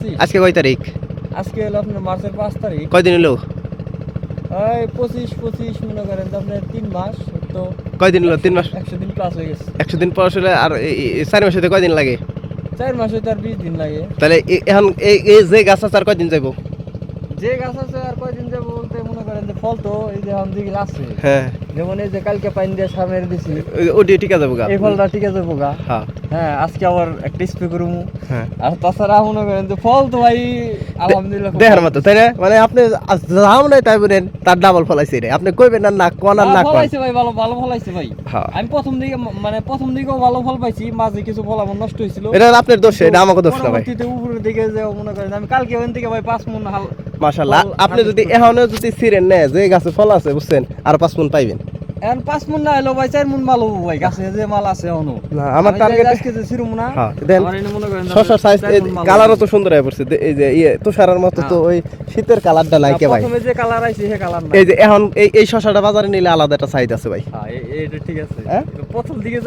আজকে কয় তারিখ? আজকে হলো আপনার মার্চের 5 তারিখ। কয়দিন হলো? এই 25 মনে করেন যে আপনার 3 মাস তো। কয়দিন হলো? 3 মাস? 100 দিন প্লাস হয়ে গেছে। 100 দিন পর আসলে আর 4 মাসে কয়দিন লাগে? 4 মাসে তার 20 দিন লাগে। তাহলে এখন এই যে গাছ আছে আর কয়দিন যাবো? যে গাছ আছে আর কয়দিন যাব বলতে মনে করেন যে ফল তো এই যে এখন যেগুলো আছে, হ্যাঁ, যেমন এই যে কালকে পাইন দিয়ে সামের দিছি, ওটি ঠিক আছে গা। এই ফলটা ঠিক আছে পোকা। হ্যাঁ হ্যাঁ, আজকে আবার একটা স্প্রে করবো। হ্যাঁ, আর তাছাড়া মনে করেন যে ফল তো ভাই আলহামদুলিল্লাহ খুব দেখার ভালো। মতো তাই না? মানে আপনি যাও নাই তাই বলেন তার ডাবল ফলাইছে রে, আপনি কইবেন না কোন আর না ফল কোন। আইছে ভাই, ভালো ভালো ফল আইছে ভাই। হ্যাঁ, আমি প্রথম দিকেও ভালো ফল পাইছি, মাঝে কিছু ফল আমার নষ্ট হয়েছিল। এটা আপনার দোষ, এটা আমাকে দোষ না ভাই। পরবর্তীতে উপরের দিকে যে মনে করেন আমি কালকে ওখান থেকে ভাই 5 মণ হাল মাশাআল্লাহ, ফল আপনি যদি harvest এখনো যদি ছিঁড়েন না যে গাছে ফল আছে বুঝছেন, আর 5 মণ পাইবেন। এখন 5 মণ না হলো ভাই 4 মণ মাল হবো ভাই, গাছে যে মাল আছে এখনো। না আমার আমি টার্গেট আজকে যে ছিরুম না, হ্যাঁ দেন। আমার এনে মনে করেন শশার সাইজ কালারও তো সুন্দর হয়ে পড়ছে, এই যে তুষারের মতো তো হ্যাঁ। ওই শীতের কালারটা নাই কে ভাই। প্রথমে যে কালার আইছে সে কালার না। এই যে এখন এই শশাটা বাজারে নিলে আলাদা একটা সাইজ আছে ভাই। হ্যাঁ, এটা ঠিক আছে। হ্যাঁ? প্রথম দিকে